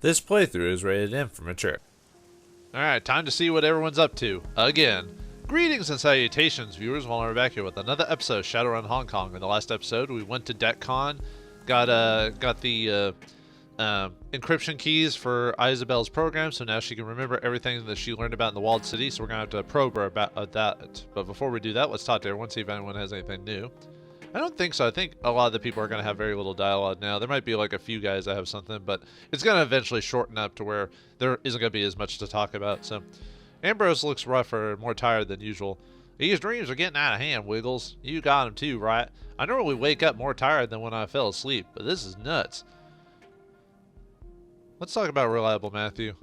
This playthrough is rated M for mature. Alright, time to see what everyone's up to. Again. Greetings and salutations, viewers. While we're back here with another episode of Shadowrun Hong Kong. In the last episode, we went to DECCON, got the encryption keys for Isabel's program, so now she can remember everything that she learned about in the walled city, so we're going to have to probe her about that. But before we do that, let's talk to everyone, see if anyone has anything new. I don't think so. I think a lot of the people are going to have very little dialogue now. There might be like a few guys that have something, but it's going to eventually shorten up to where there isn't going to be as much to talk about. So Ambrose looks rougher and more tired than usual. These dreams are getting out of hand, Wiggles. You got them too, right? I normally wake up more tired than when I fell asleep, but this is nuts. Let's talk about Reliable Matthew.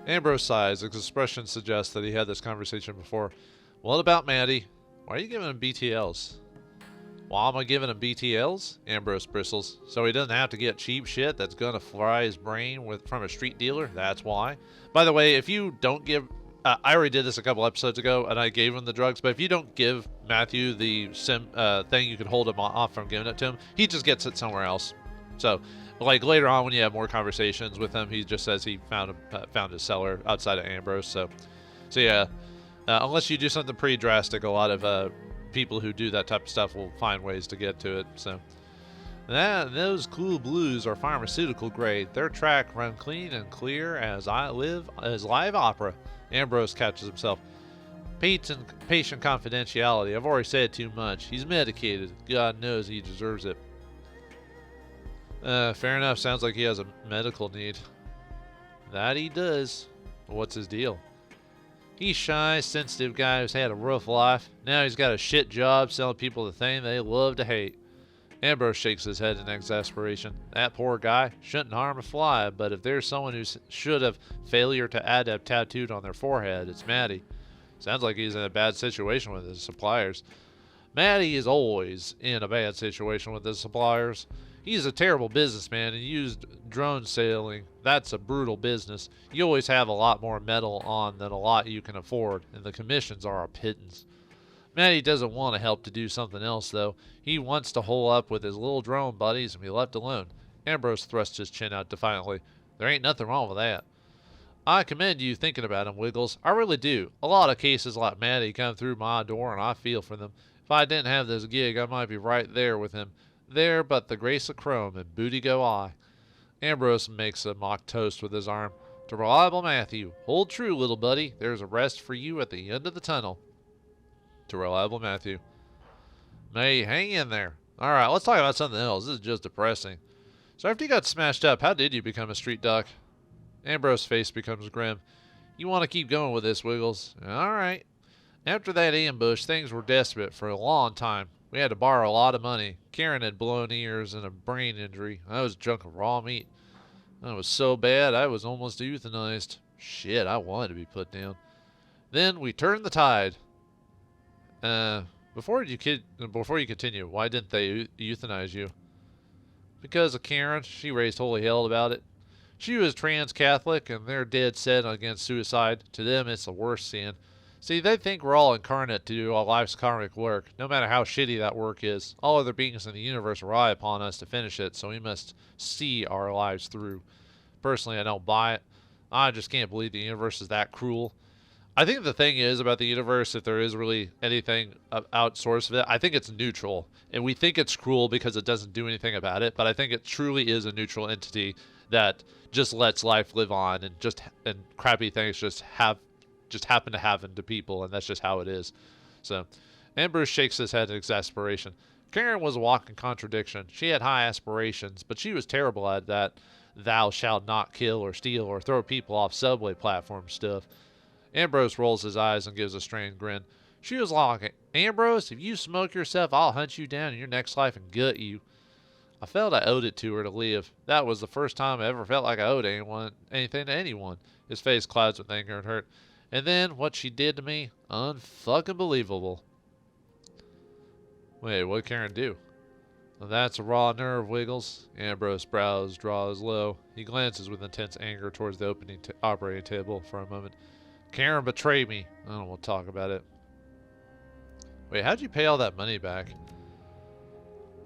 Ambrose sighs. His expression suggests that he had this conversation before. What about Maddie? Why are you giving him BTLs? Why am I giving him BTLs? Ambrose bristles. So he doesn't have to get cheap shit that's gonna fry his brain from a street dealer? That's why. By the way, if you don't give... I already did this a couple episodes ago, and I gave him the drugs, but if you don't give Matthew the thing you can hold him off from giving it to him, he just gets it somewhere else. So, like, later on when you have more conversations with him, he just says he found a seller outside of Ambrose. So yeah, unless you do something pretty drastic, a lot of people who do that type of stuff will find ways to get to it. So those cool blues are pharmaceutical grade. Their track run clean and clear as live opera. Ambrose catches himself. Patient confidentiality. I've already said too much. He's medicated. God knows he deserves it. Fair enough. Sounds like he has a medical need. That he does. What's his deal? He's shy, sensitive guy who's had a rough life. Now he's got a shit job selling people the thing they love to hate. Ambrose shakes his head in exasperation. That poor guy shouldn't harm a fly, but if there's someone who should have failure to adapt tattooed on their forehead, it's Maddie. Sounds like he's in a bad situation with his suppliers. Maddie is always in a bad situation with his suppliers. He's a terrible businessman and used drone sailing. That's a brutal business. You always have a lot more metal on than a lot you can afford, and the commissions are a pittance. Maddie doesn't want to help to do something else, though. He wants to hole up with his little drone buddies and be left alone. Ambrose thrusts his chin out defiantly. There ain't nothing wrong with that. I commend you thinking about him, Wiggles. I really do. A lot of cases like Maddie come through my door, and I feel for them. If I didn't have this gig, I might be right there with him. There but the grace of Chrome, and booty go I. Ambrose makes a mock toast with his arm. To Reliable Matthew. Hold true, little buddy. There's a rest for you at the end of the tunnel. To Reliable Matthew. May, hang in there. Alright, let's talk about something else. This is just depressing. So after you got smashed up, how did you become a street duck? Ambrose's face becomes grim. You want to keep going with this, Wiggles? Alright. After that ambush, things were desperate for a long time. We had to borrow a lot of money. Karen had blown ears and a brain injury. I was drunk of raw meat. It was so bad I was almost euthanized. Shit, I wanted to be put down. Then we turned the tide. Before you continue, why didn't they euthanize you? Because of Karen. She raised holy hell about it. She was trans-Catholic, and they're dead set against suicide. To them, it's the worst sin. See, they think we're all incarnate to do our life's karmic work, no matter how shitty that work is. All other beings in the universe rely upon us to finish it, so we must see our lives through. Personally, I don't buy it. I just can't believe the universe is that cruel. I think the thing is about the universe, if there is really anything outsourced of it, I think it's neutral. And we think it's cruel because it doesn't do anything about it, but I think it truly is a neutral entity that just lets life live on, and crappy things just happen to happen to people, and that's just how it is. So, Ambrose shakes his head in exasperation. Karen was a walking contradiction. She had high aspirations, but she was terrible at that thou shalt not kill or steal or throw people off subway platform stuff. Ambrose rolls his eyes and gives a strained grin. She was like, Ambrose, if you smoke yourself, I'll hunt you down in your next life and gut you. I felt I owed it to her to live. That was the first time I ever felt like I owed anything to anyone. His face clouds with anger and hurt. And then, what she did to me, unfucking believable. Wait, what'd Karen do? Well, that's a raw nerve, Wiggles. Ambrose's brows draws low. He glances with intense anger towards the operating table for a moment. Karen betrayed me. I don't want to talk about it. Wait, how'd you pay all that money back?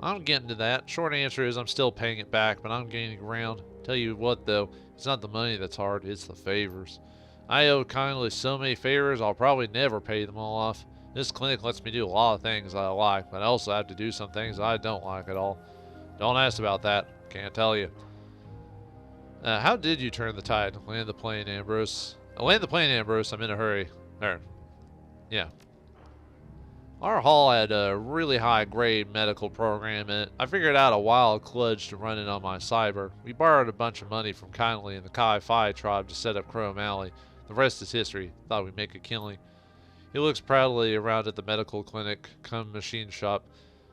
I'm getting to that. Short answer is I'm still paying it back, but I'm gaining ground. Tell you what, though, it's not the money that's hard, it's the favors. I owe kindly so many favors, I'll probably never pay them all off. This clinic lets me do a lot of things I like, but I also have to do some things I don't like at all. Don't ask about that. Can't tell you. How did you turn the tide? Land the plane, Ambrose. Land the plane, Ambrose. I'm in a hurry. There. Yeah. Our hall had a really high-grade medical program in it. I figured out a wild kludge to run it on my cyber. We borrowed a bunch of money from Kindly and the Chi-Fi tribe to set up Chrome Alley. The rest is history. Thought we'd make a killing. He looks proudly around at the medical clinic, cum machine shop.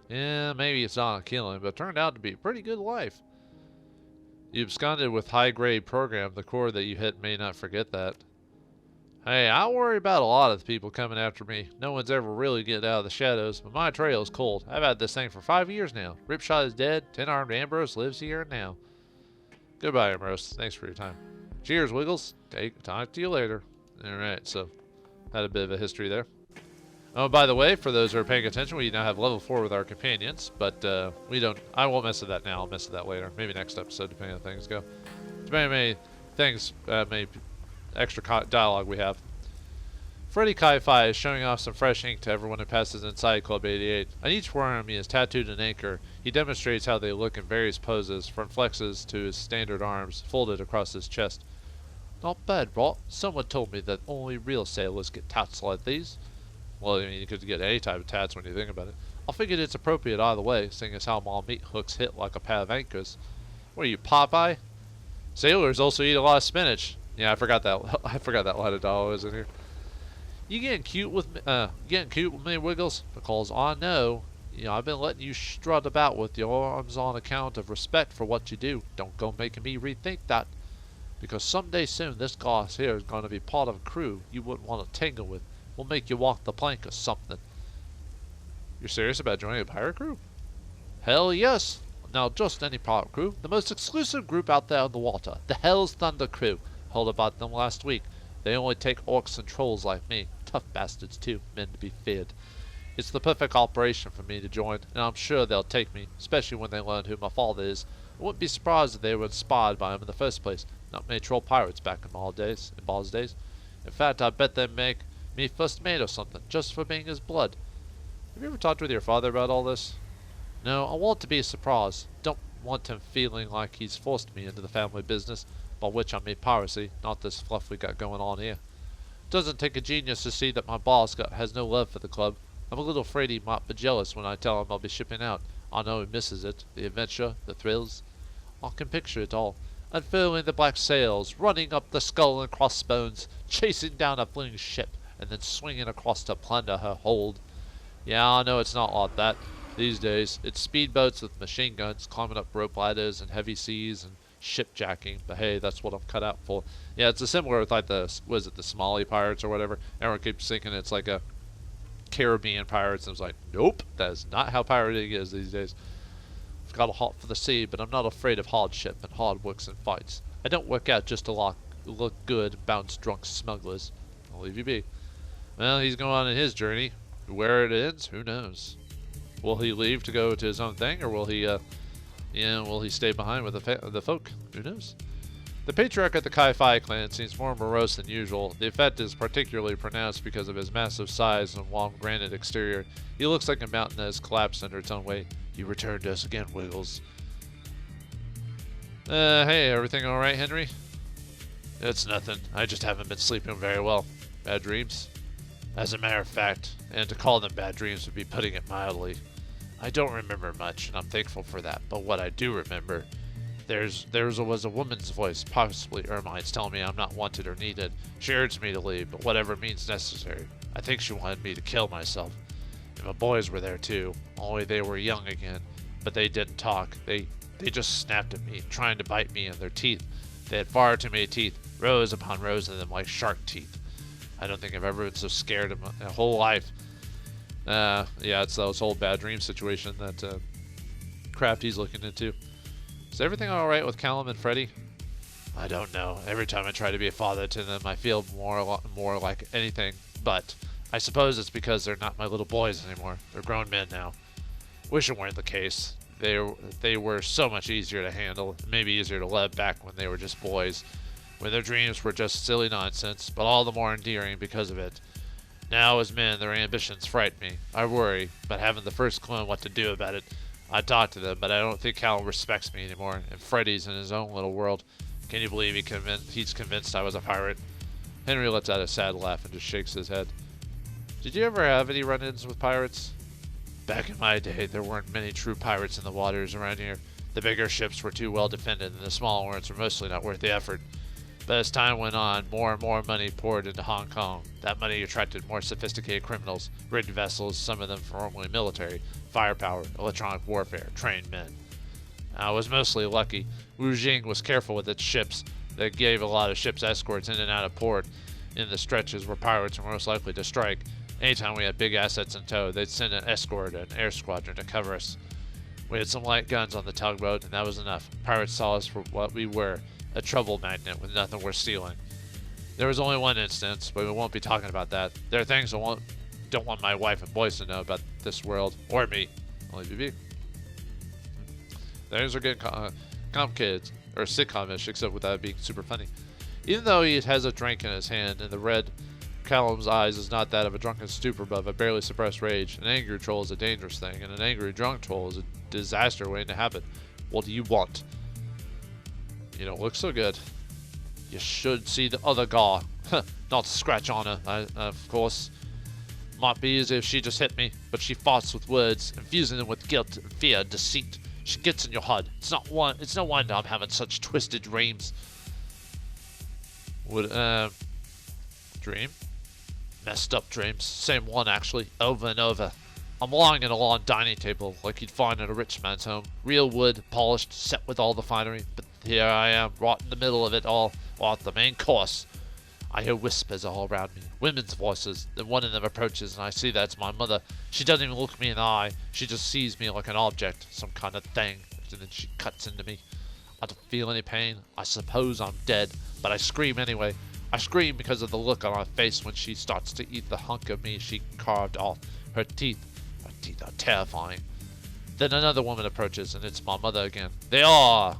Yeah, maybe it's not a killing, but it turned out to be a pretty good life. You absconded with high-grade program. The core that you hit may not forget that. Hey, I worry about a lot of the people coming after me. No one's ever really getting out of the shadows, but my trail is cold. I've had this thing for 5 years now. Ripshot is dead. 10-armed Ambrose lives here now. Goodbye, Ambrose. Thanks for your time. Cheers, Wiggles. Talk to you later. Alright, so had a bit of a history there. Oh, by the way, for those who are paying attention, we now have level 4 with our companions, but we don't. I won't mess with that now. I'll mess with that later. Maybe next episode, depending on how things go. Depending on many things, many extra dialogue we have. Freddy Chi-Fi is showing off some fresh ink to everyone who passes inside Club 88. On each forearm he has tattooed an anchor. He demonstrates how they look in various poses, from flexes to his standard arms, folded across his chest. Not bad, Bot. Someone told me that only real sailors get tats like these. Well, I mean, you could get any type of tats when you think about it. I figured it's appropriate either way, seeing as how my meat hooks hit like a pair of anchors. What are you, Popeye? Sailors also eat a lot of spinach. Yeah, I forgot that. I forgot that line of dialogue was in here. You getting cute with me, Wiggles? Because I know, I've been letting you strut about with your arms on account of respect for what you do. Don't go making me rethink that. Because someday soon, this guy here is going to be part of a crew you wouldn't want to tangle with. We'll make you walk the plank or something. You're serious about joining a pirate crew? Hell yes. Now, just any pirate crew. The most exclusive group out there in the water. The Hell's Thunder crew. Heard about them last week. They only take orcs and trolls like me. Tough bastards too, men to be feared. It's the perfect operation for me to join, and I'm sure they'll take me, especially when they learn who my father is. I wouldn't be surprised if they were inspired by him in the first place. Not many troll pirates back in Ball's days. In fact, I bet they'd make me first mate or something, just for being his blood. Have you ever talked with your father about all this? No, I want to be a surprise. Don't want him feeling like he's forced me into the family business, by which I mean piracy, not this fluff we got going on here. Doesn't take a genius to see that my boss has no love for the club. I'm a little afraid he might be jealous when I tell him I'll be shipping out. I know he misses it, the adventure, the thrills. I can picture it all. Unfurling the black sails, running up the skull and crossbones, chasing down a fleeing ship, and then swinging across to plunder her hold. Yeah, I know it's not like that. These days, it's speedboats with machine guns, climbing up rope ladders in heavy seas, and shipjacking, but hey, that's what I'm cut out for. Yeah, it's a similar with like the Somali pirates or whatever. Everyone keeps thinking it's like a Caribbean pirates, and it's like, nope, that is not how pirating is these days. I've got a heart for the sea, but I'm not afraid of hardship and hard works and fights. I don't work out just to look good, bounce drunk smugglers. I'll leave you be. Well, he's going on in his journey. Where it ends, who knows? Will he leave to go to his own thing, or will he stay behind with the folk? Who knows? The patriarch of the Chi-Fi clan seems more morose than usual. The effect is particularly pronounced because of his massive size and long granite exterior. He looks like a mountain that has collapsed under its own weight. You returned us again, Wiggles. Hey, everything alright, Henry? It's nothing. I just haven't been sleeping very well. Bad dreams? As a matter of fact, and to call them bad dreams would be putting it mildly. I don't remember much, and I'm thankful for that, but what I do remember, there was a woman's voice, possibly Ermine's, telling me I'm not wanted or needed. She urged me to leave, but whatever means necessary. I think she wanted me to kill myself. And my boys were there too, only they were young again, but they didn't talk. They just snapped at me, trying to bite me in their teeth. They had far too many teeth, rows upon rows of them like shark teeth. I don't think I've ever been so scared in my whole life. Yeah, it's those whole bad dream situation that Crafty's looking into. Is everything alright with Callum and Freddy? I don't know. Every time I try to be a father to them, I feel more like anything. But I suppose it's because they're not my little boys anymore. They're grown men now. Wish it weren't the case. they were so much easier to handle, maybe easier to love back when they were just boys, when their dreams were just silly nonsense, but all the more endearing because of it. Now, as men, their ambitions frighten me. I worry, but haven't the first clue on what to do about it. I talk to them, but I don't think Cal respects me anymore, and Freddy's in his own little world. Can you believe he's convinced I was a pirate? Henry lets out a sad laugh and just shakes his head. Did you ever have any run-ins with pirates? Back in my day, there weren't many true pirates in the waters around here. The bigger ships were too well defended, and the smaller ones were mostly not worth the effort. But as time went on, more and more money poured into Hong Kong. That money attracted more sophisticated criminals, rigged vessels, some of them formerly military, firepower, electronic warfare, trained men. I was mostly lucky. Wu Jing was careful with its ships. They gave a lot of ships escorts in and out of port in the stretches where pirates were most likely to strike. Anytime we had big assets in tow, they'd send an escort and an air squadron to cover us. We had some light guns on the tugboat, and that was enough. Pirates saw us for what we were, a trouble magnet with nothing worth stealing. There was only one instance, but we won't be talking about that. There are things I don't want my wife and boys to know about this world, or me. Only BB. Things are getting complicated, or sitcom-ish, except without being super funny. Even though he has a drink in his hand, and the red Callum's eyes is not that of a drunken stupor, but of a barely suppressed rage. An angry troll is a dangerous thing, and an angry drunk troll is a disaster waiting to happen. What do you want? You don't look so good. You should see the other guy. Not to scratch on her, of course. Might be as if she just hit me, but she fights with words, infusing them with guilt and fear and deceit. She gets in your head. It's no wonder I'm having such twisted dreams. Dream? Messed up dreams. Same one, actually. Over and over. I'm lying at a long dining table, like you'd find at a rich man's home. Real wood, polished, set with all the finery. But here I am, right in the middle of it all, while at the main course. I hear whispers all around me. Women's voices. Then one of them approaches, and I see that it's my mother. She doesn't even look me in the eye. She just sees me like an object, some kind of thing. And then she cuts into me. I don't feel any pain. I suppose I'm dead, but I scream anyway. I scream because of the look on her face when she starts to eat the hunk of me she carved off. Her teeth are terrifying. Then another woman approaches, and it's my mother again. They all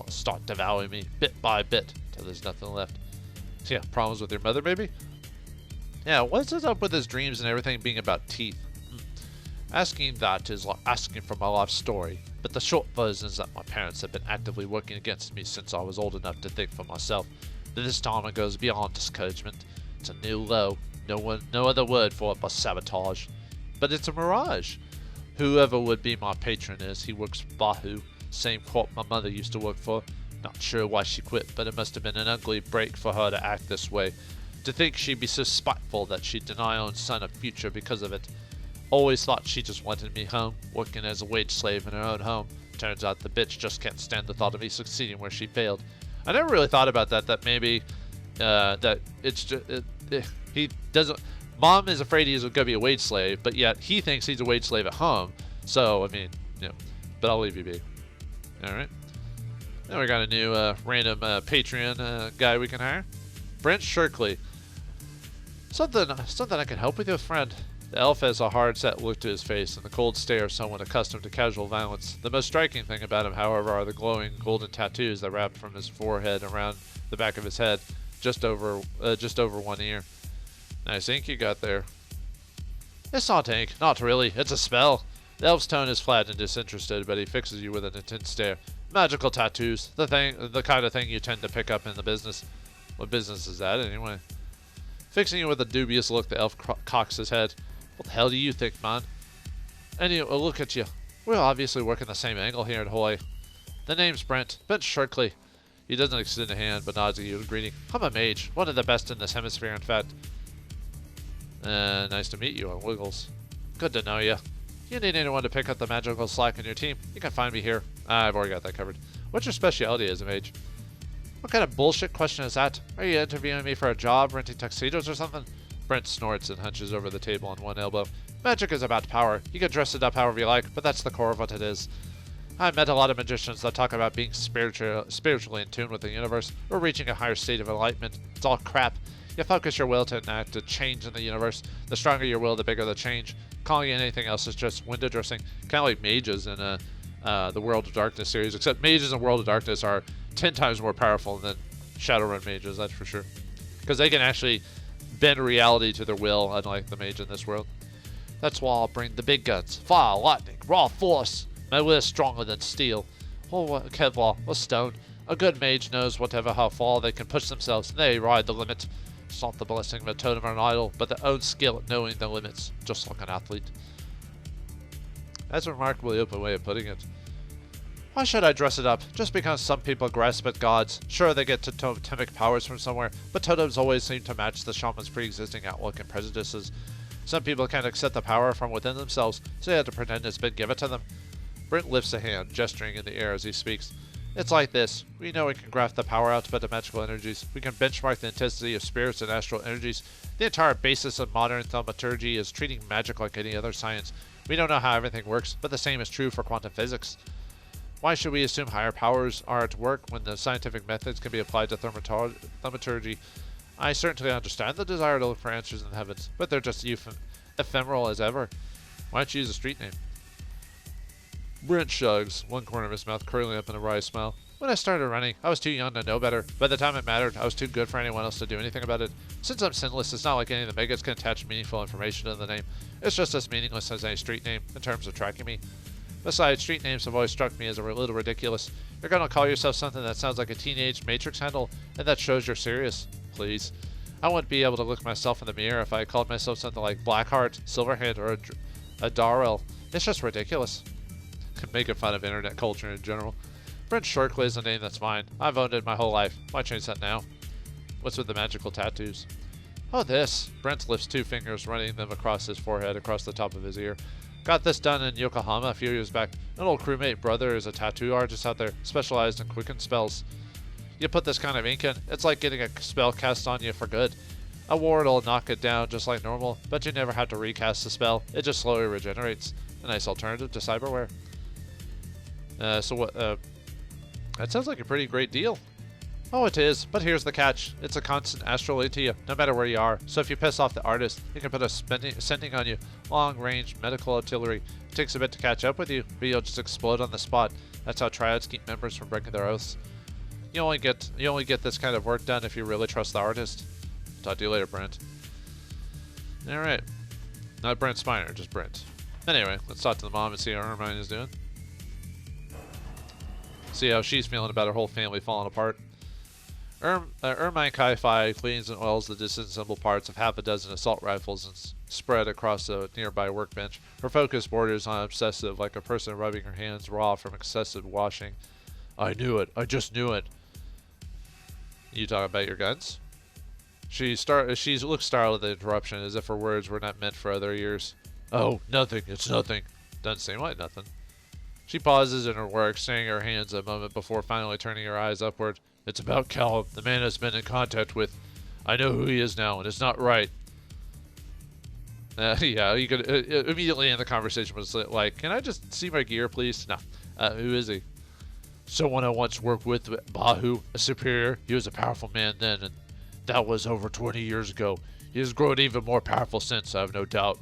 start devouring me, bit by bit, till there's nothing left. So yeah, problems with your mother, maybe? Yeah, what's it up with his dreams and everything being about teeth? Asking that is like asking for my life story, but the short version is that my parents have been actively working against me since I was old enough to think for myself. But this time it goes beyond discouragement. It's a new low. No other word for it but sabotage. But it's a mirage. Whoever would be my patron is, he works for Bahu, same corp my mother used to work for. Not sure why she quit, but it must have been an ugly break for her to act this way. To think she'd be so spiteful that she'd deny her own son a future because of it. Always thought she just wanted me home, working as a wage slave in her own home. Turns out the bitch just can't stand the thought of me succeeding where she failed. I never really thought about that maybe, that it's just, he doesn't, Mom is afraid he's going to be a wage slave, but yet he thinks he's a wage slave at home. So, I mean, you know, but I'll leave you be. Alright. Now we got a new random Patreon guy we can hire. Brent Shirkley. Something I can help with you, friend. The elf has a hard-set look to his face and the cold stare of someone accustomed to casual violence. The most striking thing about him, however, are the glowing golden tattoos that wrap from his forehead around the back of his head, just over one ear. Nice ink you got there. It's not ink, not really. It's a spell. The elf's tone is flat and disinterested, but he fixes you with an intense stare. Magical tattoos, the kind of thing you tend to pick up in the business. What business is that, anyway? Fixing you with a dubious look, the elf cocks his head. What the hell do you think, man? Anyway, look at you. We're obviously working the same angle here at Hoy. The name's Brent Shirkley. He doesn't extend a hand, but nods at you in greeting. I'm a mage, one of the best in this hemisphere, in fact. Nice to meet you on Wiggles. Good to know you. You need anyone to pick up the magical slack in your team, you can find me here. I've already got that covered. What's your specialty as a mage? What kind of bullshit question is that? Are you interviewing me for a job, renting tuxedos or something? Brent snorts and hunches over the table on one elbow. Magic is about power. You can dress it up however you like, but that's the core of what it is. I've met a lot of magicians that talk about being spiritually in tune with the universe, or reaching a higher state of enlightenment. It's all crap. You focus your will to enact a change in the universe. The stronger your will, the bigger the change. Calling it anything else is just window dressing. Kind of like mages in the World of Darkness series, except mages in World of Darkness are 10 times more powerful than Shadowrun mages, that's for sure. Because they can actually bend reality to their will, unlike the mage in this world. That's why I'll bring the big guns. Fire, lightning, raw force. My will is stronger than steel. Or Kevlar, or stone. A good mage knows whatever how far they can push themselves, and they ride the limit. It's not the blessing of a totem or an idol, but their own skill at knowing the limits, just like an athlete. That's a remarkably open way of putting it. Why should I dress it up? Just because some people grasp at gods. Sure, they get totemic powers from somewhere, but totems always seem to match the shaman's pre-existing outlook and prejudices. Some people can't accept the power from within themselves, so they have to pretend it's been given to them. Brent lifts a hand, gesturing in the air as he speaks. It's like this. We know we can graph the power out to magical energies. We can benchmark the intensity of spirits and astral energies. The entire basis of modern thaumaturgy is treating magic like any other science. We don't know how everything works, but the same is true for quantum physics. Why should we assume higher powers are at work when the scientific methods can be applied to thaumaturgy? I certainly understand the desire to look for answers in the heavens, but they're just ephemeral as ever. Why don't you use a street name? Brent shrugs, one corner of his mouth curling up in a wry smile. When I started running, I was too young to know better. By the time it mattered, I was too good for anyone else to do anything about it. Since I'm sinless, it's not like any of the megas can attach meaningful information to the name. It's just as meaningless as any street name in terms of tracking me. Besides, street names have always struck me as a little ridiculous. You're gonna call yourself something that sounds like a teenage Matrix handle, and that shows you're serious. Please. I wouldn't be able to look myself in the mirror if I called myself something like Blackheart, Silverhand, or a Darrell. It's just ridiculous. Making fun of internet culture in general. Brent Shortclay is a name that's mine. I've owned it my whole life. Why change that now? What's with the magical tattoos? Oh, this. Brent lifts two fingers, running them across his forehead, across the top of his ear. Got this done in Yokohama a few years back. An old crewmate brother is a tattoo artist out there, specialized in quicken spells. You put this kind of ink in, it's like getting a spell cast on you for good. A ward will knock it down just like normal, but you never have to recast the spell. It just slowly regenerates. A nice alternative to cyberware. That sounds like a pretty great deal. Oh, it is, but here's the catch. It's a constant astral aid to you, no matter where you are. So if you piss off the artist, he can put sending on you long-range medical artillery. It takes a bit to catch up with you, but you'll just explode on the spot. That's how triads keep members from breaking their oaths. You only get this kind of work done if you really trust the artist. Talk to you later, Brent. Alright. Not Brent Spiner, just Brent. Anyway, let's talk to the mom and see how Ermine is doing. See how she's feeling about her whole family falling apart. Ermine Kai-Fi cleans and oils the disassembled parts of half a dozen assault rifles and spread across a nearby workbench. Her focus borders on obsessive, like a person rubbing her hands raw from excessive washing. I knew it. I just knew it. You talking about your guns? She looks startled at the interruption, as if her words were not meant for other ears. Oh, nothing. It's nothing. Doesn't seem like nothing. She pauses in her work, staying her hands a moment before finally turning her eyes upward. It's about Callum, the man has been in contact with. I know who he is now, and it's not right. Yeah, you could immediately end the conversation was like, can I just see my gear, please? No. Who is he? Someone I once worked with, Bahu, a superior. He was a powerful man then, and that was over 20 years ago. He has grown even more powerful since, I have no doubt.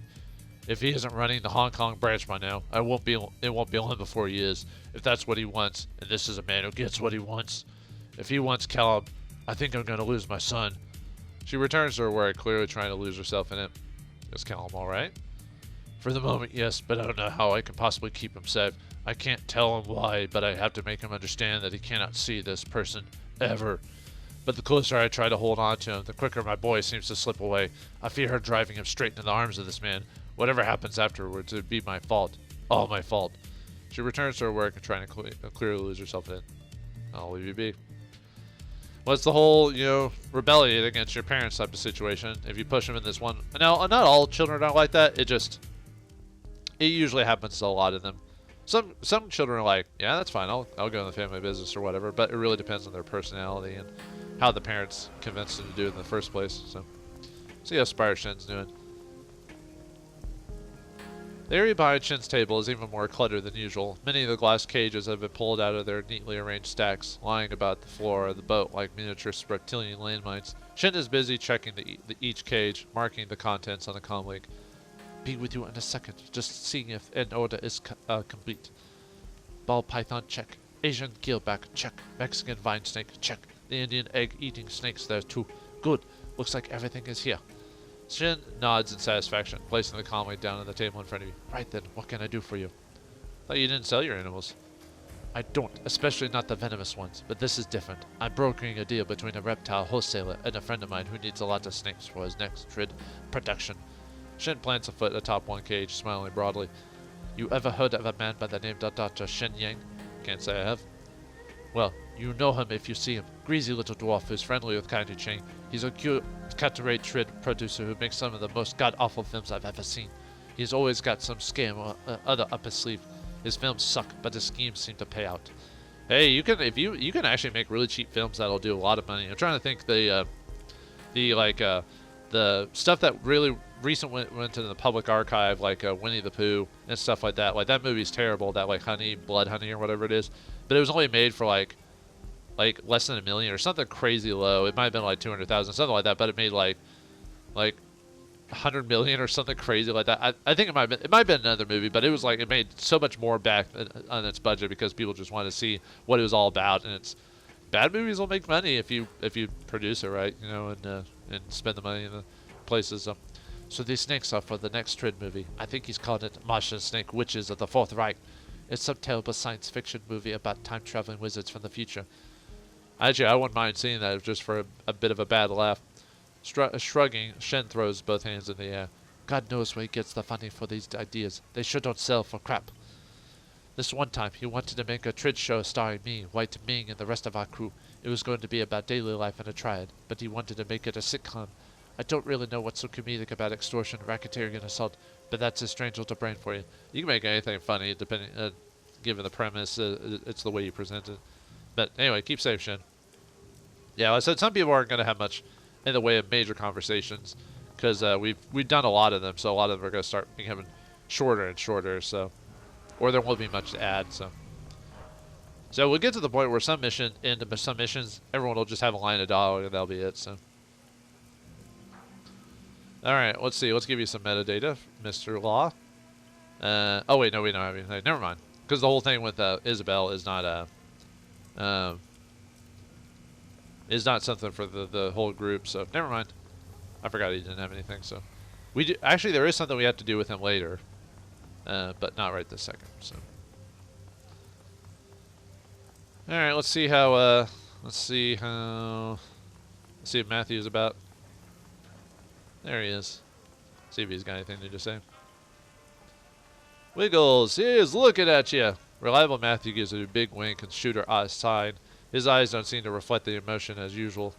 If he isn't running the Hong Kong branch by now, it won't be long before he is. If that's what he wants, and this is a man who gets what he wants. If he wants Caleb, I think I'm going to lose my son. She returns to her work, clearly trying to lose herself in it. Is Caleb alright? For the moment, yes, but I don't know how I can possibly keep him safe. I can't tell him why, but I have to make him understand that he cannot see this person, ever. But the closer I try to hold on to him, the quicker my boy seems to slip away. I fear her driving him straight into the arms of this man. Whatever happens afterwards, it would be my fault. All my fault. She returns to her work and trying to clearly lose herself in. I'll leave you be. Well, it's the whole, rebellion against your parents type of situation. If you push them in this one. Now, not all children are like that. It usually happens to a lot of them. Some children are like, yeah, that's fine. I'll go in the family business or whatever. But it really depends on their personality and how the parents convinced them to do it in the first place. So, see how Spire Shin's doing. The area behind Shin's table is even more cluttered than usual. Many of the glass cages have been pulled out of their neatly arranged stacks, lying about the floor of the boat like miniature reptilian landmines. Shin is busy checking each cage, marking the contents on a comm link. Be with you in a second, just seeing if an order is complete. Ball python, check. Asian keelback, check. Mexican vine snake, check. The Indian egg-eating snake's there too. Good. Looks like everything is here. Shin nods in satisfaction, placing the calmly down on the table in front of you. Right then, what can I do for you? Thought you didn't sell your animals. I don't, especially not the venomous ones, but this is different. I'm brokering a deal between a reptile wholesaler and a friend of mine who needs a lot of snakes for his next trid production. Shin plants a foot atop one cage, smiling broadly. You ever heard of a man by the name of Dr. Shen Yang? Can't say I have. Well, you know him if you see him. Greasy little dwarf who's friendly with Kaiju Chang. He's a cut-to-rate trid producer who makes some of the most god-awful films I've ever seen. He's always got some scam or other up his sleeve. His films suck, but his schemes seem to pay out. Hey, you can actually make really cheap films that'll do a lot of money. I'm trying to think the stuff that really recently went to the public archive, like Winnie the Pooh and stuff like that. Like that movie's terrible. That like Blood Honey or whatever it is, but it was only made for like less than $1 million or something crazy low. It might have been like 200,000, something like that. But it made like 100 million or something crazy like that. I think it might have been another movie, but it was like it made so much more back on its budget because people just wanted to see what it was all about. And it's bad movies will make money if you produce it right, you know, and spend the money in the places. So these snakes are for the next Trid movie. I think he's called it Martian Snake Witches of the Fourth Reich. It's some terrible science fiction movie about time traveling wizards from the future. Actually, I wouldn't mind seeing that just for a bit of a bad laugh. Shrugging, Shen throws both hands in the air. God knows where he gets the funding for these ideas. They sure don't sell for crap. This one time, he wanted to make a Trid show starring me, White Ming, and the rest of our crew. It was going to be about daily life in a triad, but he wanted to make it a sitcom. I don't really know what's so comedic about extortion, racketeering, and assault, but that's a strange little brain for you. You can make anything funny, depending, given the premise. It's the way you present it. But anyway, keep safe, Shen. Yeah, like I said, some people aren't going to have much in the way of major conversations because we've done a lot of them, so a lot of them are going to start becoming shorter and shorter. So, or there won't be much to add. So we'll get to the point where some missions, everyone will just have a line of dialogue and that'll be it. So, all right, let's see. Let's give you some metadata, Mr. Law. Oh wait, no, we don't have anything. Never mind, because the whole thing with Isabel is not something for the whole group, so never mind. I forgot he didn't have anything, so we do, actually there is something we have to do with him later, but not right this second. So all right, let's see if Matthew's about. There he is. See if he's got anything to say. Wiggles, he is looking at you. Reliable Matthew gives it a big wink and shooter eyes side. His eyes don't seem to reflect the emotion as usual.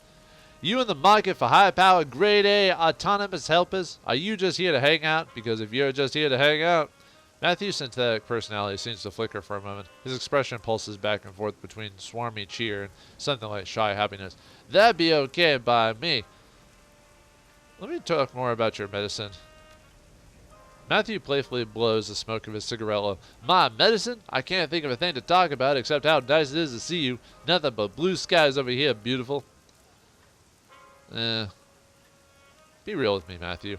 You in the market for high-powered, grade-A autonomous helpers? Are you just here to hang out? Because if you're just here to hang out... Matthew's synthetic personality seems to flicker for a moment. His expression pulses back and forth between swarmy cheer and something like shy happiness. That'd be okay by me. Let me talk more about your medicine. Matthew playfully blows the smoke of his cigarette. My medicine? I can't think of a thing to talk about except how nice it is to see you. Nothing but blue skies over here, beautiful. Be real with me, Matthew.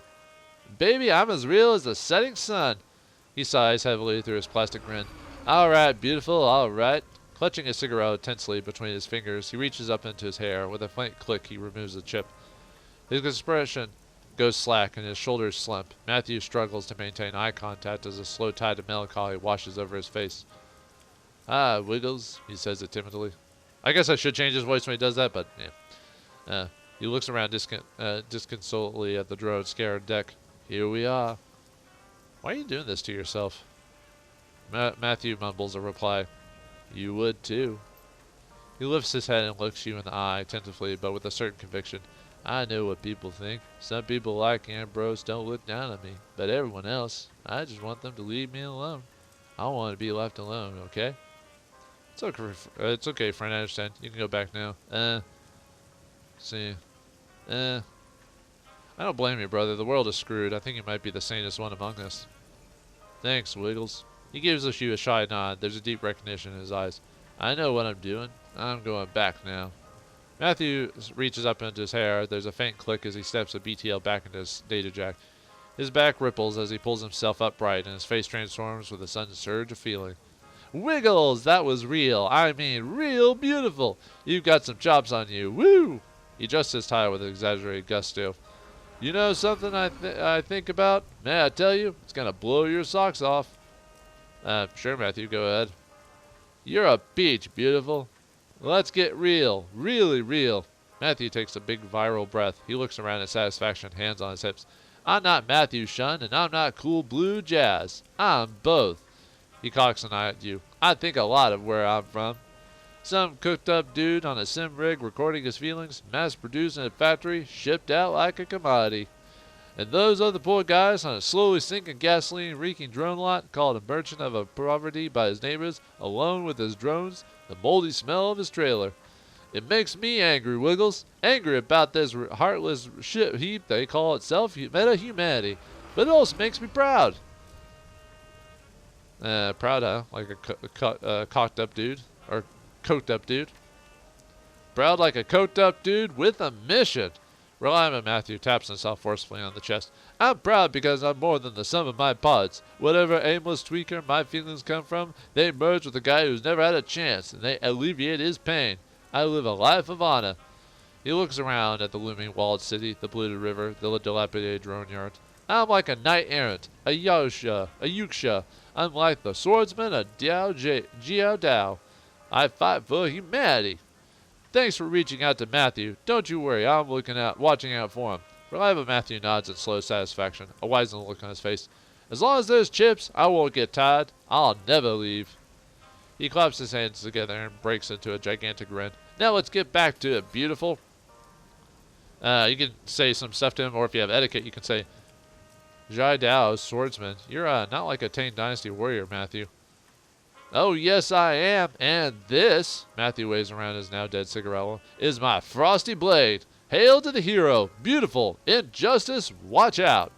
Baby, I'm as real as the setting sun. He sighs heavily through his plastic grin. All right, beautiful, all right. Clutching his cigarette tensely between his fingers, he reaches up into his hair. With a faint click, he removes the chip. His expression goes slack and his shoulders slump. Matthew struggles to maintain eye contact as a slow tide of melancholy washes over his face. Ah, Wiggles, he says it timidly. I guess I should change his voice when he does that, but yeah. He looks around disconsolately at the drone scared deck. Here we are. Why are you doing this to yourself? Matthew mumbles a reply. You would too. He lifts his head and looks you in the eye attentively, but with a certain conviction. I know what people think. Some people like Ambrose don't look down on me, but everyone else, I just want them to leave me alone. I want to be left alone, okay? It's okay, friend, I understand. You can go back now. See. I don't blame you, brother. The world is screwed. I think you might be the sanest one among us. Thanks, Wiggles. He gives you a shy nod. There's a deep recognition in his eyes. I know what I'm doing. I'm going back now. Matthew reaches up into his hair. There's a faint click as he steps a BTL back into his data jack. His back ripples as he pulls himself upright, and his face transforms with a sudden surge of feeling. Wiggles, that was real. I mean, real beautiful. You've got some chops on you. Woo! He adjusts his tie with exaggerated gusto. You know something I think about? May I tell you? It's gonna blow your socks off. Sure, Matthew, go ahead. You're a peach, beautiful. Let's get real. Really real. Matthew takes a big viral breath. He looks around in satisfaction, hands on his hips. I'm not Matthew Shun, and I'm not cool blue jazz. I'm both. He cocks an eye at you. I think a lot of where I'm from. Some cooked up dude on a sim rig recording his feelings, mass produced in a factory, shipped out like a commodity. And those other poor guys on a slowly sinking gasoline reeking drone lot, called a merchant of a poverty by his neighbors, alone with his drones, the moldy smell of his trailer. It makes me angry, Wiggles. Angry about this heartless shit heap they call itself meta-humanity. But it also makes me proud. Proud, huh? Like a cocked up dude. Or coked up dude. Proud like a coked up dude with a mission. Reliable Matthew taps himself forcefully on the chest. I'm proud because I'm more than the sum of my parts. Whatever aimless tweaker my feelings come from, they merge with a guy who's never had a chance, and they alleviate his pain. I live a life of honor. He looks around at the looming walled city, the polluted river, the dilapidated drone yard. I'm like a knight errant, a yuksha. I'm like the swordsman of Jiao Dao. I fight for humanity. Thanks for reaching out to Matthew. Don't you worry, I'm watching out for him. Reliable Matthew nods in slow satisfaction, a wizened look on his face. As long as there's chips, I won't get tired. I'll never leave. He claps his hands together and breaks into a gigantic grin. Now let's get back to it, beautiful. You can say some stuff to him, or if you have etiquette, you can say, Jai Dao, swordsman, you're not like a Tang Dynasty warrior, Matthew. Oh, yes, I am. And this, Matthew waves around his now dead cigarello, is my frosty blade. Hail to the hero. Beautiful. Injustice, watch out.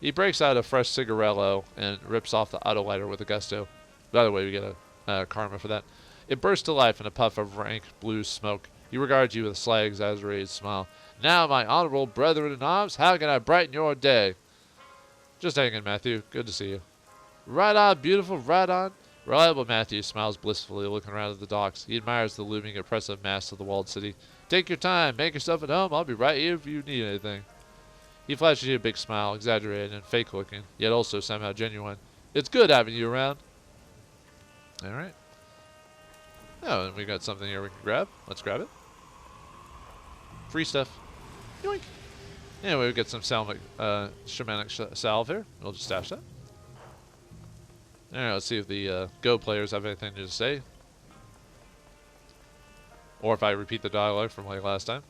He breaks out a fresh cigarello and rips off the autolighter with a gusto. By the way, we get a karma for that. It bursts to life in a puff of rank blue smoke. He regards you with a sly, exaggerated smile. Now, my honorable brethren in arms, how can I brighten your day? Just hanging, Matthew. Good to see you. Right on, beautiful, right on. Reliable Matthew smiles blissfully, looking around at the docks. He admires the looming, oppressive mass of the walled city. Take your time. Make yourself at home. I'll be right here if you need anything. He flashes you a big smile, exaggerated and fake-looking, yet also somehow genuine. It's good having you around. All right. Oh, and we got something here we can grab. Let's grab it. Free stuff. Yoink. Anyway, we got some shamanic salve here. We'll just stash that. All right, let's see if the Go players have anything to say. Or if I repeat the dialogue from like last time.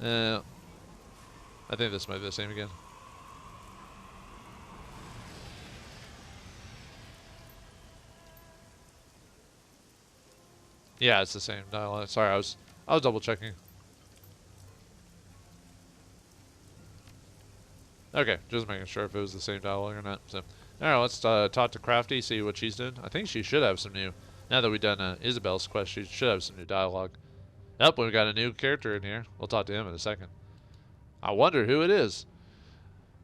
I think this might be the same again. Yeah, it's the same dialogue. Sorry, I was double checking. Okay, just making sure if it was the same dialogue or not. So, all right, let's talk to Crafty, see what she's doing. I think she should have some new. Now that we've done Isabel's quest, she should have some new dialogue. Nope, we've got a new character in here. We'll talk to him in a second. I wonder who it is.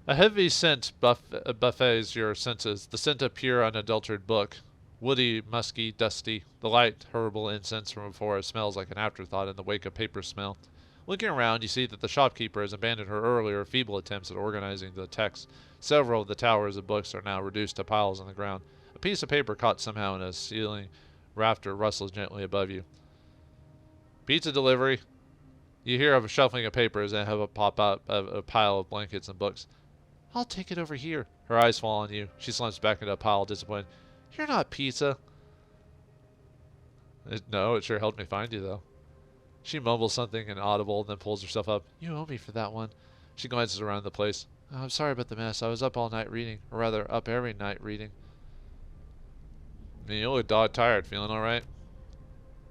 A heavy scent buffets your senses. The scent of pure, unadulterated book. Woody, musky, dusty. The light, herbal incense from a forest smells like an afterthought in the wake of paper smell. Looking around, you see that the shopkeeper has abandoned her earlier feeble attempts at organizing the text. Several of the towers of books are now reduced to piles on the ground. A piece of paper caught somehow in a ceiling rafter rustles gently above you. Pizza delivery. You hear of a shuffling of papers and have a pop up of a pile of blankets and books. I'll take it over here. Her eyes fall on you. She slumps back into a pile, disappointed. You're not pizza. No, it sure helped me find you, though. She mumbles something inaudible, then pulls herself up. You owe me for that one. She glances around the place. Oh, I'm sorry about the mess. I was up all night reading. Or rather, up every night reading. You look dog-tired. Feeling all right?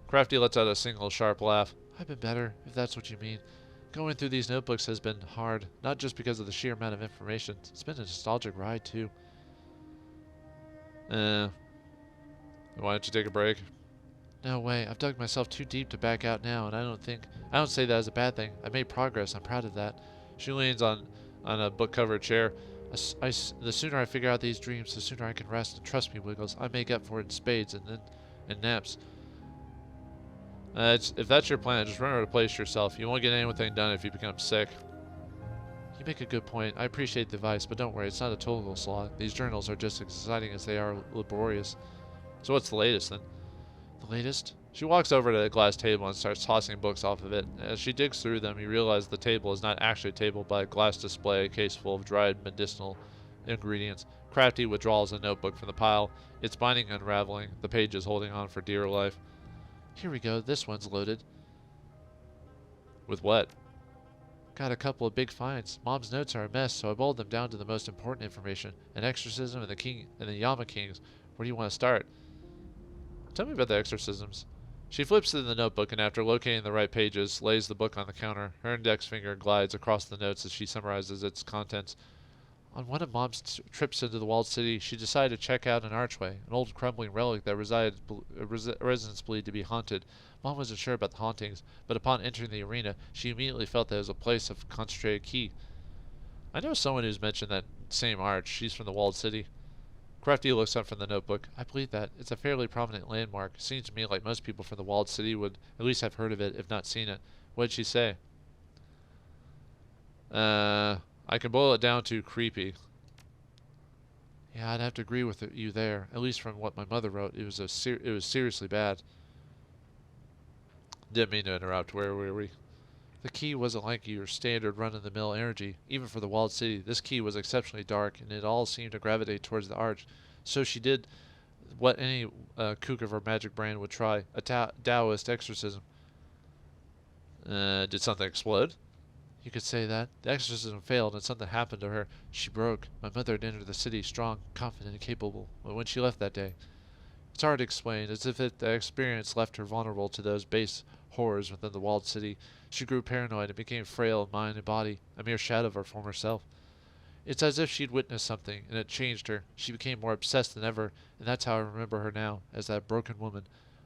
Crafty lets out a single sharp laugh. I've been better, if that's what you mean. Going through these notebooks has been hard, not just because of the sheer amount of information. It's been a nostalgic ride, too. Why don't you take a break? No way. I've dug myself too deep to back out now, and I don't say that as a bad thing. I made progress. I'm proud of that. She leans on a book-covered chair. The sooner I figure out these dreams, the sooner I can rest. And trust me, Wiggles, I make up for it in spades and then in naps. If that's your plan, just remember to place yourself. You won't get anything done if you become sick. You make a good point. I appreciate the advice, but don't worry, it's not a total slog. These journals are just as exciting as they are laborious. So what's the latest, then? The latest? She walks over to the glass table and starts tossing books off of it. As she digs through them, you realize the table is not actually a table, but a glass display case full of dried medicinal ingredients. Crafty withdraws a notebook from the pile, its binding unraveling, the pages holding on for dear life. Here we go, this one's loaded. With what? Got a couple of big finds. Mom's notes are a mess, so I boiled them down to the most important information. An exorcism and the Yama Kings. Where do you want to start? Tell me about the exorcisms. She flips through the notebook and after locating the right pages, lays the book on the counter. Her index finger glides across the notes as she summarizes its contents. On one of Mom's trips into the walled city, she decided to check out an archway, an old crumbling relic that residents believed to be haunted. Mom wasn't sure about the hauntings, but upon entering the arena, she immediately felt that it was a place of concentrated ki. I know someone who's mentioned that same arch. She's from the walled city. Crafty looks up from the notebook. I believe that. It's a fairly prominent landmark. Seems to me like most people from the walled city would at least have heard of it, if not seen it. What did she say? I can boil it down to creepy. Yeah, I'd have to agree with you there. At least from what my mother wrote, it was seriously bad. Didn't mean to interrupt. Where were we? The key wasn't like your standard run-of-the-mill energy. Even for the walled city, this key was exceptionally dark, and it all seemed to gravitate towards the arch. So she did what any kook of her magic brand would try, a Taoist exorcism. Did something explode? You could say that. The exorcism failed, and something happened to her. She broke. My mother had entered the city strong, confident, and capable. But when she left that day, it's hard to explain, as if the experience left her vulnerable to those base horrors within the walled city. She grew paranoid and became frail in mind and body, a mere shadow of her former self. It's as if she'd witnessed something, and it changed her. She became more obsessed than ever, and that's how I remember her now, as that broken woman.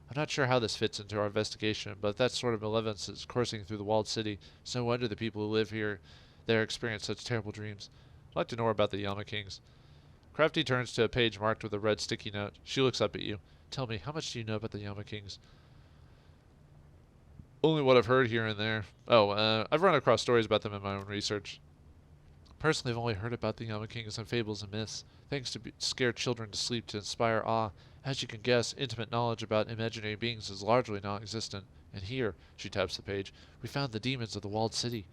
I'm not sure how this fits into our investigation, but if that sort of malevolence is coursing through the walled city, it's no wonder the people who live there experience such terrible dreams. I'd like to know more about the Yama Kings. Crafty turns to a page marked with a red sticky note. She looks up at you. Tell me, how much do you know about the Yama Kings? Only what I've heard here and there. I've run across stories about them in my own research. Personally, I've only heard about the Yama Kings and fables and myths. Things to scare children to sleep, to inspire awe. As you can guess, intimate knowledge about imaginary beings is largely non-existent. And here, she taps the page, we found the demons of the walled city.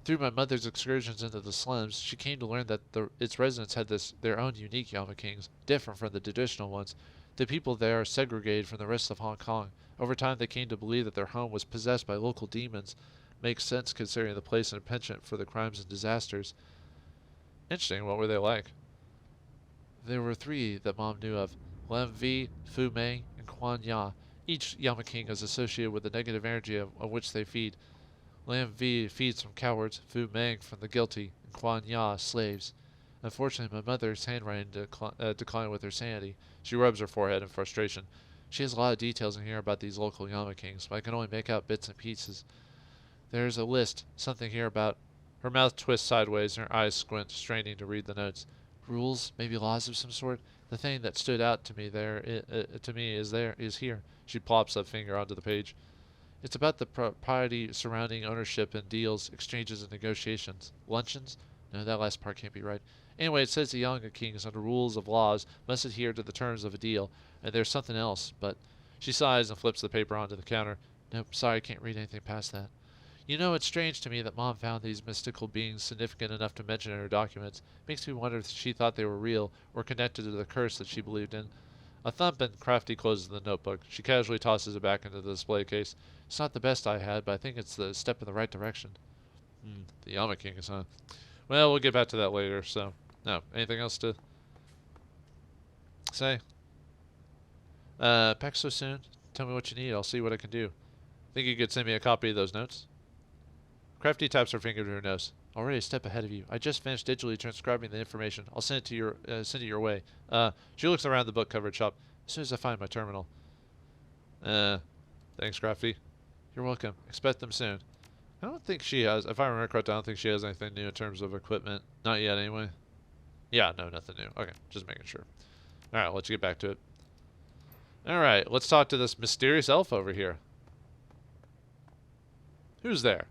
Through my mother's excursions into the slums, she came to learn that its residents had their own unique Yama Kings, different from the traditional ones. The people there are segregated from the rest of Hong Kong. Over time, they came to believe that their home was possessed by local demons. Makes sense considering the place and penchant for the crimes and disasters. Interesting. What were they like? There were three that Mom knew of: Lam Vi, Fu Mei, and Quan Ya. Each Yama King is associated with the negative energy of which they feed. Lam Vi feeds from cowards, Fu Meng from the guilty, and Quan Ya slaves. Unfortunately, my mother's handwriting declined with her sanity. She rubs her forehead in frustration. She has a lot of details in here about these local Yama Kings, but I can only make out bits and pieces. There's a list, something here about... Her mouth twists sideways and her eyes squint, straining to read the notes. Rules, maybe laws of some sort? The thing that stood out to me is here. She plops a finger onto the page. It's about the propriety surrounding ownership and deals, exchanges, and negotiations. Luncheons? No, that last part can't be right. Anyway, it says the Yama Kings, under rules of laws, must adhere to the terms of a deal. And there's something else, but... She sighs and flips the paper onto the counter. Nope, sorry, I can't read anything past that. You know, it's strange to me that Mom found these mystical beings significant enough to mention in her documents. Makes me wonder if she thought they were real, or connected to the curse that she believed in. A thump and Crafty closes the notebook. She casually tosses it back into the display case. It's not the best I had, but I think it's the step in the right direction. The Yama Kings, huh? Well, we'll get back to that later, so... No, anything else to say? Back so soon? Tell me what you need, I'll see what I can do. Think you could send me a copy of those notes? Crafty taps her finger to her nose. Already a step ahead of you. I just finished digitally transcribing the information. I'll send it your way. She looks around the book-covered shop. As soon as I find my terminal. Thanks, Crafty. You're welcome. Expect them soon. I don't think she has, if I remember correctly, I don't think she has anything new in terms of equipment. Not yet, anyway. Yeah, no, nothing new. Okay, just making sure. All right, let's get back to it. All right, let's talk to this mysterious elf over here. Who's there?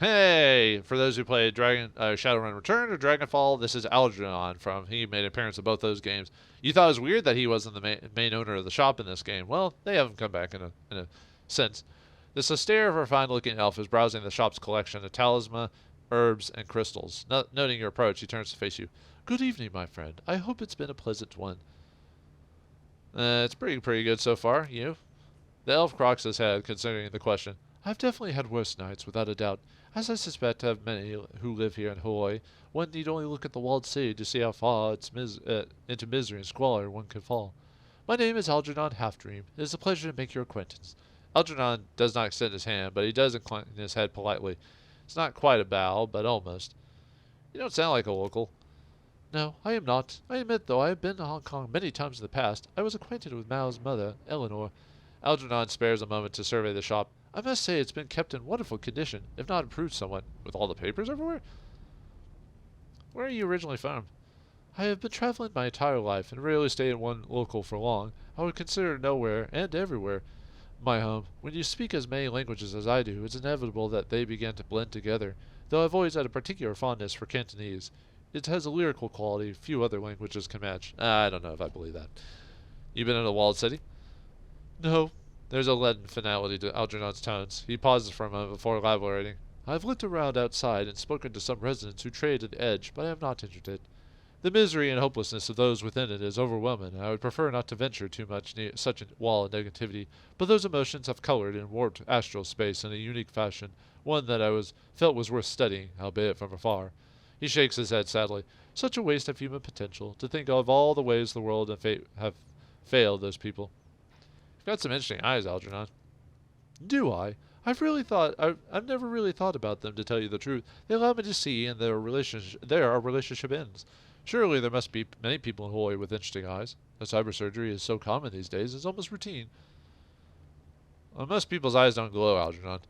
Hey, for those who played Shadowrun Returns or Dragonfall, this is Algernon from. He made an appearance in both those games. You thought it was weird that he wasn't the main owner of the shop in this game. Well, they haven't come back in a sense. This austere, refined-looking elf is browsing the shop's collection of talisman, herbs, and crystals. Noting your approach, he turns to face you. Good evening, my friend. I hope it's been a pleasant one. It's pretty good so far. You? The elf crocks his head, considering the question. I've definitely had worse nights, without a doubt. As I suspect have many who live here in Hawaii, one need only look at the walled city to see how far into misery and squalor one can fall. My name is Algernon Halfdream. It is a pleasure to make your acquaintance. Algernon does not extend his hand, but he does incline his head politely. It's not quite a bow, but almost. You don't sound like a local. No, I am not. I admit, though, I have been to Hong Kong many times in the past. I was acquainted with Mao's mother, Eleanor. Algernon spares a moment to survey the shop. I must say it's been kept in wonderful condition, if not improved somewhat, with all the papers everywhere. Where are you originally from? I have been traveling my entire life and rarely stay in one local for long. I would consider nowhere and everywhere my home. When you speak as many languages as I do, it's inevitable that they begin to blend together, though I've always had a particular fondness for Cantonese. It has a lyrical quality few other languages can match. I don't know if I believe that. You been in a walled city? No. There's a leaden finality to Algernon's tones. He pauses for a moment before elaborating. I've looked around outside and spoken to some residents who trade at the edge, but I am not interested. The misery and hopelessness of those within it is overwhelming, and I would prefer not to venture too much near such a wall of negativity, but those emotions have colored and warped astral space in a unique fashion, one that felt was worth studying, albeit from afar. He shakes his head sadly. Such a waste of human potential, to think of all the ways the world and fate have failed those people. You've got some interesting eyes, Algernon. Do I? I've never really thought about them, to tell you the truth. They allow me to see, and there our relationship ends. Surely there must be many people in Hawaii with interesting eyes. The cyber surgery is so common these days, it's almost routine. Well, most people's eyes don't glow, Algernon.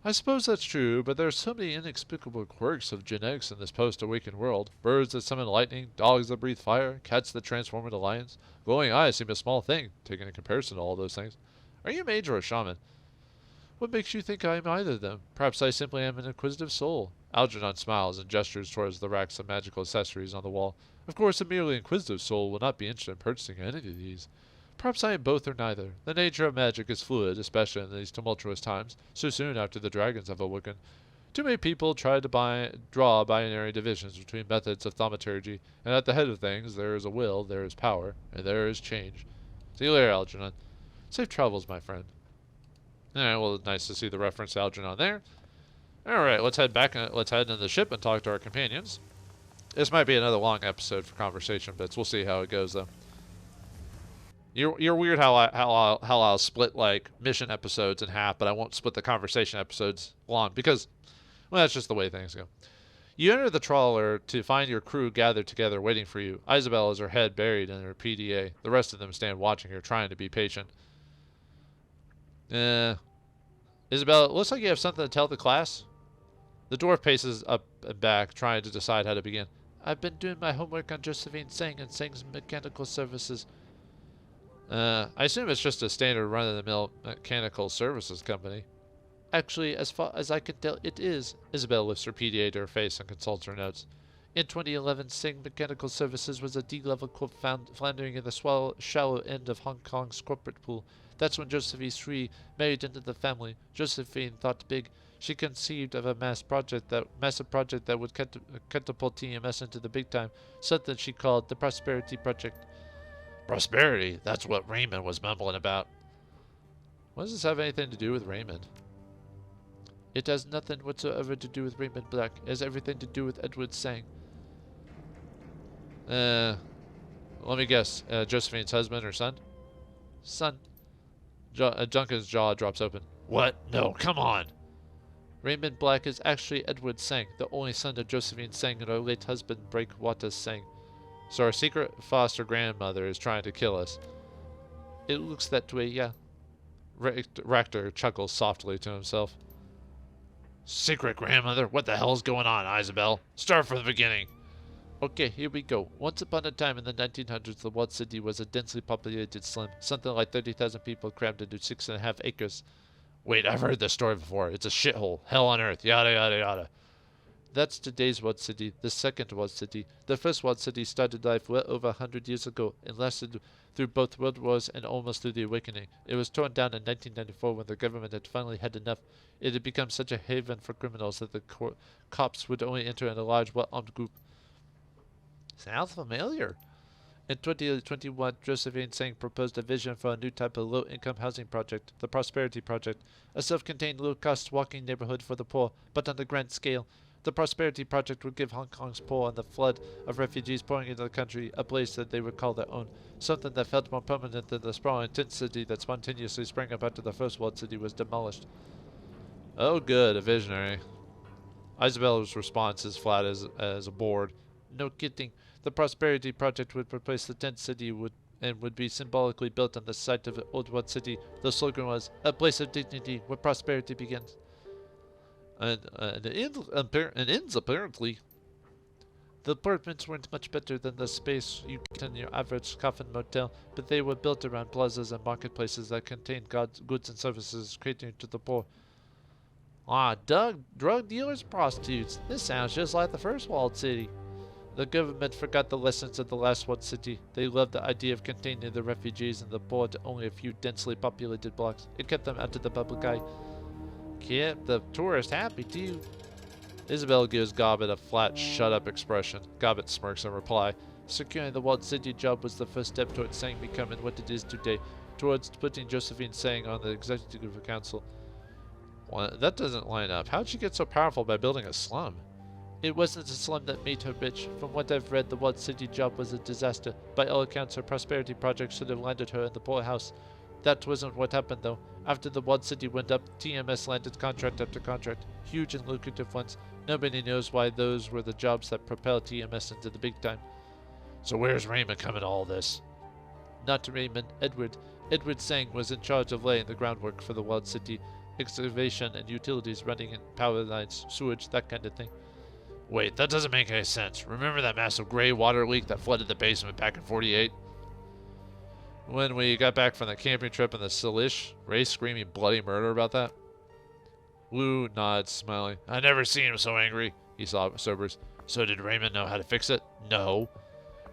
I suppose that's true, but there are so many inexplicable quirks of genetics in this post-awakened world. Birds that summon lightning, dogs that breathe fire, cats that transform into lions. Glowing eyes seem a small thing, taken in comparison to all those things. Are you a mage or a shaman? What makes you think I am either of them? Perhaps I simply am an inquisitive soul. Algernon smiles and gestures towards the racks of magical accessories on the wall. Of course, a merely inquisitive soul will not be interested in purchasing any of these. Perhaps I am both or neither. The nature of magic is fluid, especially in these tumultuous times, so soon after the dragons have awoken. Too many people try to draw binary divisions between methods of thaumaturgy, and at the head of things there is a will, there is power, and there is change. See you later, Algernon. Safe travels, my friend. Alright, well, nice to see the reference to Algernon there. Alright, let's head into the ship and talk to our companions. This might be another long episode for conversation bits. We'll see how it goes, though. You're weird how I'll split like mission episodes in half, but I won't split the conversation episodes long because, well, that's just the way things go. You enter the trawler to find your crew gathered together waiting for you. Isabel has her head buried in her PDA. The rest of them stand watching her, trying to be patient. Isabel, it looks like you have something to tell the class. The dwarf paces up and back, trying to decide how to begin. I've been doing my homework on Josephine Singh and Singh's mechanical services. I assume it's just a standard run-of-the-mill mechanical services company. Actually, as far as I can tell, it is. Isabel lifts her PDA to her face and consults her notes. In 2011, Singh Mechanical Services was a D-level corp floundering in the shallow end of Hong Kong's corporate pool. That's when Josephine Sri married into the family. Josephine thought big. She conceived of a massive project that would catapult TMS into the big time, something she called the Prosperity Project. Prosperity? That's what Raymond was mumbling about. What does this have anything to do with Raymond? It has nothing whatsoever to do with Raymond Black. It has everything to do with Edward Sang. Let me guess. Josephine's husband or son? Son. Duncan's jaw drops open. What? No, come on. Raymond Black is actually Edward Sang, the only son of Josephine Sang and her late husband Breakwata Sang. So our secret foster grandmother is trying to kill us. It looks that way, yeah. Rector chuckles softly to himself. Secret grandmother? What the hell's going on, Isabel? Start from the beginning. Okay, here we go. Once upon a time in the 1900s, the walled city was a densely populated slum. Something like 30,000 people crammed into 6.5 acres. Wait, I've heard this story before. It's a shithole. Hell on earth. Yada, yada, yada. That's today's walled city, the second walled city. The first walled city started life well over 100 years ago and lasted through both world wars and almost through the awakening. It was torn down in 1994 when the government had finally had enough. It had become such a haven for criminals that the cops would only enter in a large, well-armed group. Sounds familiar. In 2021, Josephine Sang proposed a vision for a new type of low-income housing project, the Prosperity Project, a self-contained low-cost walking neighborhood for the poor, but on a grand scale. The Prosperity Project would give Hong Kong's poor and the flood of refugees pouring into the country a place that they would call their own, something that felt more permanent than the sprawling tent city that spontaneously sprang up after the first walled city was demolished. Oh good, a visionary. Isabella's response is flat as a board. No kidding. The Prosperity Project would replace the tent city and would be symbolically built on the site of the old walled city. The slogan was, "A place of dignity where prosperity begins." And ends apparently. The apartments weren't much better than the space you get in your average coffin motel, but they were built around plazas and marketplaces that contained goods and services catering to the poor. Ah, drug dealers, prostitutes. This sounds just like the first walled city. The government forgot the lessons of the last walled city. They loved the idea of containing the refugees and the poor to only a few densely populated blocks. It kept them out of the public eye. Kept the tourists happy, too. Isabel gives Gobbet a flat, shut-up expression. Gobbet smirks in reply. Securing the walled city job was the first step towards Sang becoming what it is today, towards putting Josephine Sang on the executive council. Well, that doesn't line up. How'd she get so powerful by building a slum? It wasn't the slum that made her rich. From what I've read, the walled city job was a disaster. By all accounts, her prosperity project should have landed her in the poorhouse. That wasn't what happened, though. After the walled city went up, TMS landed contract after contract, huge and lucrative ones. Nobody knows why those were the jobs that propelled TMS into the big time. So where's Raymond coming to all this? Not Raymond, Edward. Edward Sang was in charge of laying the groundwork for the walled city, excavation and utilities running in power lines, sewage, that kind of thing. Wait, that doesn't make any sense. Remember that massive gray water leak that flooded the basement back in '48? When we got back from the camping trip in the Salish, Ray screaming bloody murder about that? Lou nods, smiling. I never seen him so angry. He sobers. So did Raymond know how to fix it? No.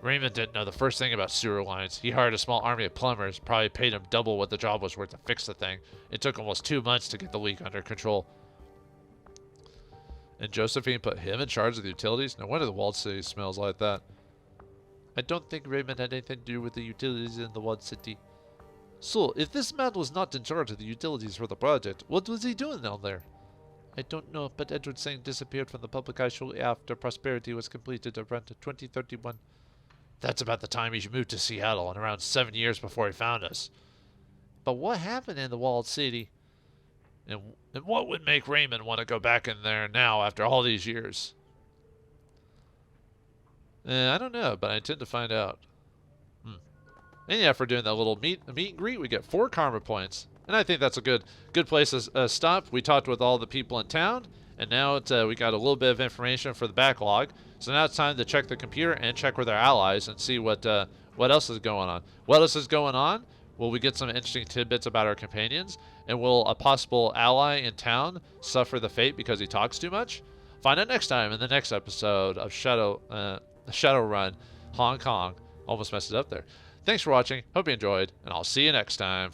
Raymond didn't know the first thing about sewer lines. He hired a small army of plumbers, probably paid him double what the job was worth to fix the thing. It took almost 2 months to get the leak under control. And Josephine put him in charge of the utilities? No wonder the walled city smells like that. I don't think Raymond had anything to do with the utilities in the walled city. So, if this man was not in charge of the utilities for the project, what was he doing down there? I don't know, but Edward Sang disappeared from the public eye shortly after Prosperity was completed around 2031. That's about the time he moved to Seattle, and around 7 years before he found us. But what happened in the walled city? And what would make Raymond want to go back in there now after all these years? I don't know, but I intend to find out. And yeah, for doing that little meet and greet, we get 4 karma points. And I think that's a good place to stop. We talked with all the people in town, and now we got a little bit of information for the backlog. So now it's time to check the computer and check with our allies and see what else is going on. What else is going on? Will we get some interesting tidbits about our companions? And will a possible ally in town suffer the fate because he talks too much? Find out next time in the next episode of Shadowrun Hong Kong. Almost messed it up there. Thanks for watching. Hope you enjoyed, and I'll see you next time.